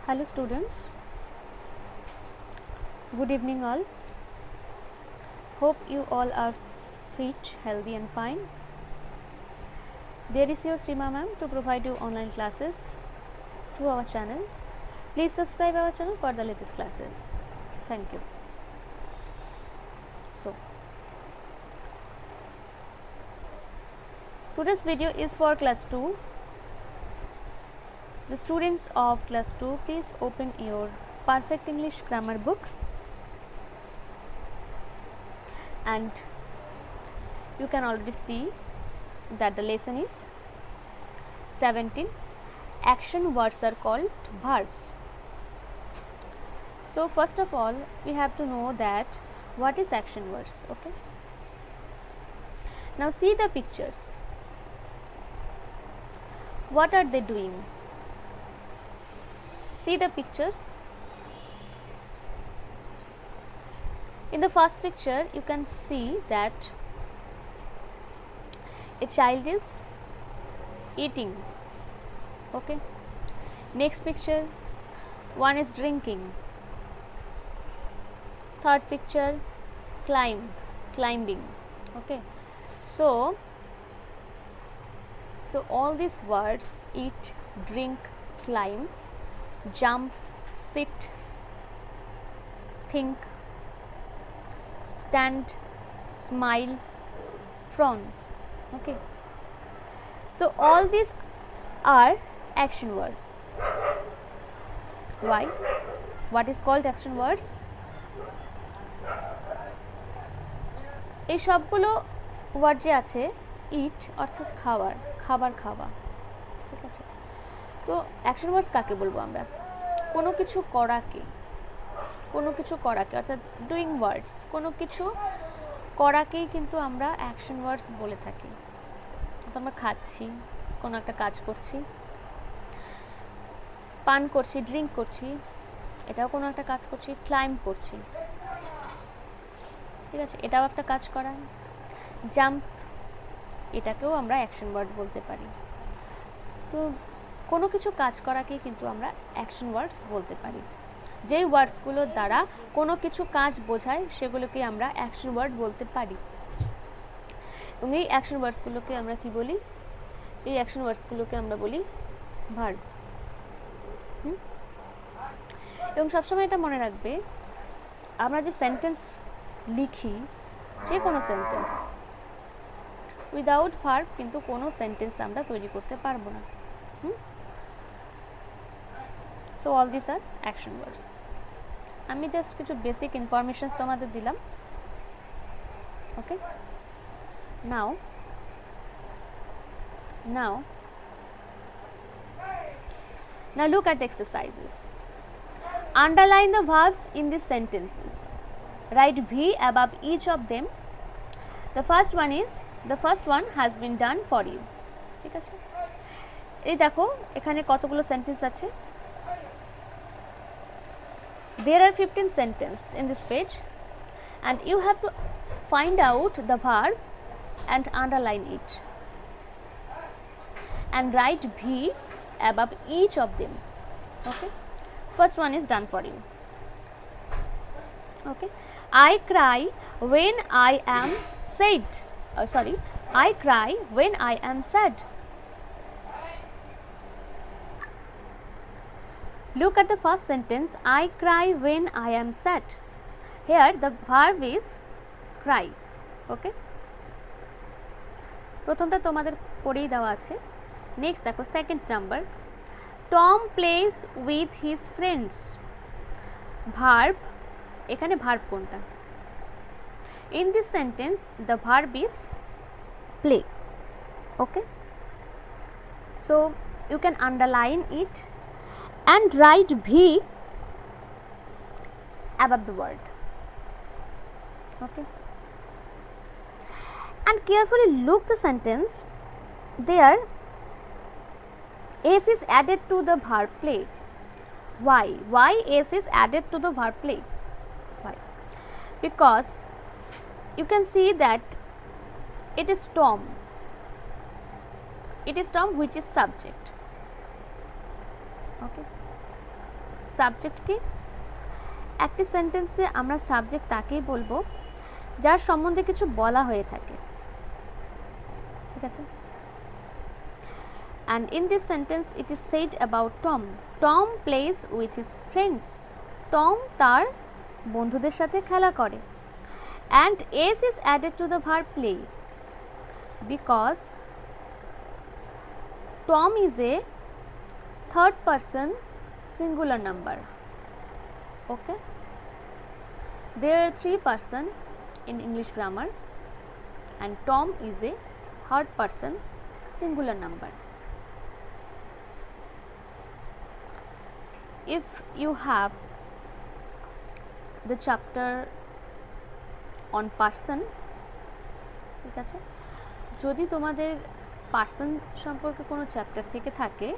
Hello students, good evening all. Hope you all are fit, healthy and fine. There is your Srima ma'am to provide you online classes through our channel. Please subscribe our channel for the latest classes. Thank you. So, today's video is for class 2. The students of class 2, please open your Perfect English Grammar book and you can already see that the lesson is 17. Action words are called verbs. So first of all, we have to know that what is action words, okay? Now see the pictures. What are they doing? See the pictures. In the first picture, you can see that a child is eating. Okay. Next picture, one is drinking. Third picture, climbing. Okay. So all these words, eat, drink, climb, jump, sit, think, stand, smile, frown. Okay. So all these are action words. Why? What is called action words? এই সবগুলো word যে আছে, ইট অর্থাৎ খাবার খাওয়া, ঠিক আছে। তো অ্যাকশন ওয়ার্ডস কাকে বলবো আমরা? কোনো কিছু করাকে অর্থাৎ ডুইং ওয়ার্ডস, কোনো কিছু করাকেই কিন্তু আমরা অ্যাকশন ওয়ার্ডস বলে থাকি। তো আমরা খাচ্ছি, কোনো একটা কাজ করছি, পান করছি, ড্রিঙ্ক করছি, এটাও কোনো একটা কাজ করছি, ক্লাইম্ব করছি, ঠিক আছে, এটাও একটা কাজ করা। জাম্প, এটাকেও আমরা অ্যাকশন ওয়ার্ড বলতে পারি। তো কোনো কিছু কাজ করাকেই কিন্তু আমরা অ্যাকশন ওয়ার্ডস বলতে পারি। যেই ওয়ার্ডসগুলোর দ্বারা কোনো কিছু কাজ বোঝায় সেগুলোকে আমরা অ্যাকশন ওয়ার্ড বলতে পারি। এবং এই অ্যাকশন ওয়ার্ডসগুলোকে আমরা কি বলি? এই অ্যাকশন ওয়ার্ডসগুলোকে আমরা বলি ভার্ব। এবং সবসময় এটা মনে রাখবে, আমরা যে সেন্টেন্স লিখি, যে কোনো সেন্টেন্স, উইদাউট ভার্ব কিন্তু কোনো সেন্টেন্স আমরা তৈরি করতে পারবো না। So all these are action words. আমি জাস্ট কিছু বেসিক ইনফরমেশনস তোমাদের দিলাম। ওকে, now look at the exercises. Underline the verbs in these sentences. Write V above each of them. The first one has been done for you. ঠিক আছে, এই দেখো এখানে কতগুলো সেন্টেন্স আছে। There are 15 sentences in this page and you have to find out the verb and underline it and write V above each of them. Okay, first one is done for you. Okay, I cry when I am sad. I cry when I am sad. Look at the first sentence, I cry when I am sad. Here the verb is cry. Okay, প্রথমটা তোমাদের পড়েই দেওয়া আছে। Next দেখো second number, Tom plays with his friends. Verb, এখানে verb কোনটা? In this sentence the verb is play. Okay, so you can underline it and write V above the word. Okay, and carefully look the sentence. There S is added to the verb play. Why S is added to the verb play? Why? Because you can see that it is Tom. It is Tom which is subject. Okay. Subject কি? একটি সেন্টেন্সে আমরা subject তাকেই বলবো যার সম্বন্ধে কিছু বলা হয়ে থাকে, ঠিক আছে? And in this sentence it is said about Tom. Tom plays with his friends. Tom তার বন্ধুদের সাথে খেলা করে। And s is added to the verb play because Tom is a third person singular number. Okay, there are 3 person in English grammar and Tom is a third person singular number. If you have the chapter on person, ঠিক আছে, যদি তোমাদের person সম্পর্কে কোনো chapter থেকে থাকে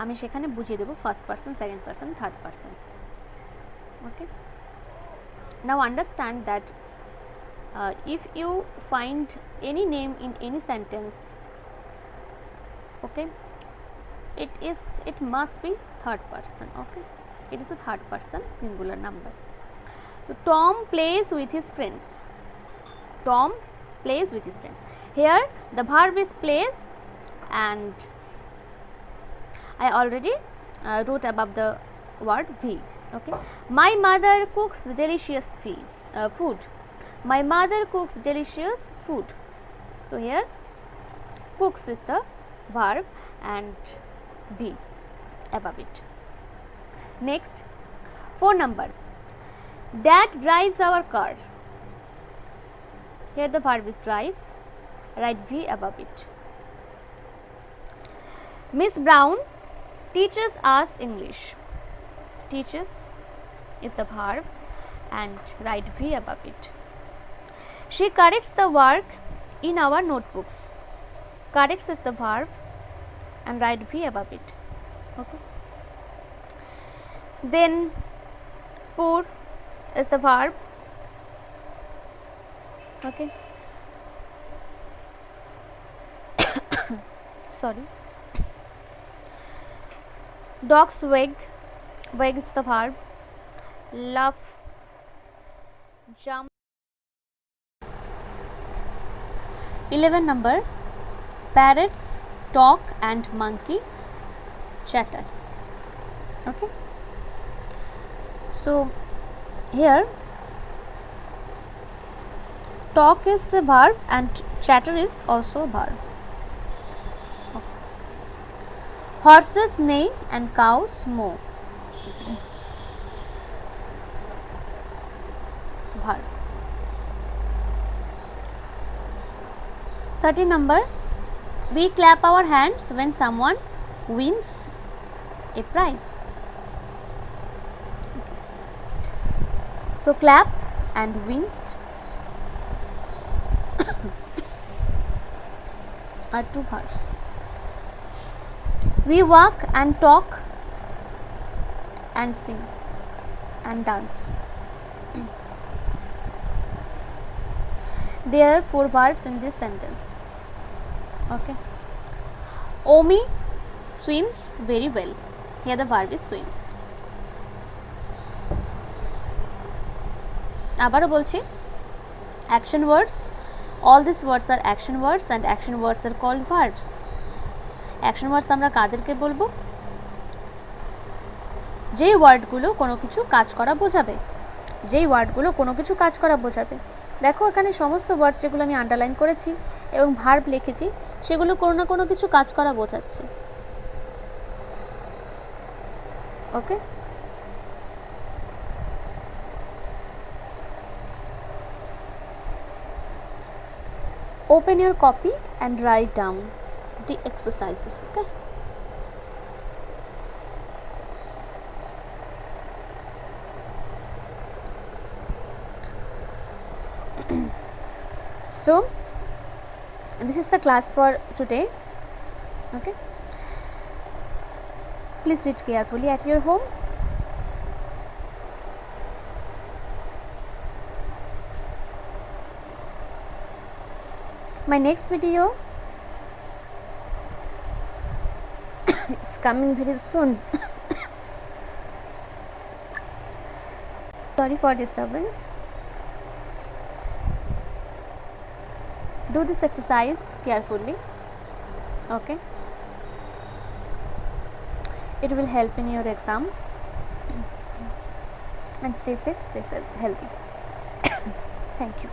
আমি সেখানে বুঝিয়ে দেবো first person, second person, third person. Okay, now understand that if you find any name in any sentence, okay, it must be third person. Okay, it is a third person singular number. So Tom plays with his friends. Tom plays with his friends. Here the verb is plays and I already wrote above the word V. Okay, my mother cooks delicious food. My mother cooks delicious food. So here cooks is the verb and B above it. Next, 4 number. Dad drives our car. Here the verb is drives. Write V above it. Miss Brown teaches us English. Teaches is the verb and write V above it. She corrects the work in our notebooks. Corrects is the verb and write V above it. Okay, then pour is the verb. Okay, sorry. Dogs wag is the verb. Laugh, jump. 11 number. Parrots talk and monkeys chatter. Okay, so here talk is a verb and chatter is also a verb. Okay. Horses neigh and cows moo. Verb. 13 number. We clap our hands when someone wins a prize. Okay. So clap and wins are 2 verbs. We walk and talk and sing and dance. There are 4 verbs in this sentence. Okay, Omi swims very well. Here the verb is swims. আবারও বলছি, action words, all these words are action words and action words are called verbs. Action words আমরা কাদেরকে বলবো? যেই ওয়ার্ডগুলো কোনো কিছু কাজ করা বোঝাবে, যেই ওয়ার্ডগুলো কোনো কিছু কাজ করা বোঝাবে। দেখো এখানে সমস্ত ওয়ার্ড যেগুলো আমি আন্ডারলাইন করেছি এবং ভার্ব লিখেছি সেগুলো কোনো না কোনো কিছু কাজ করা বোঝাচ্ছে। ওকে, open your copy and write down the exercises. Okay, so this is the class for today. Okay, please read carefully at your home. My next video is coming very soon. Sorry for disturbance. Do this exercise carefully. Okay, it will help in your exam. And stay safe, stay healthy. Thank you.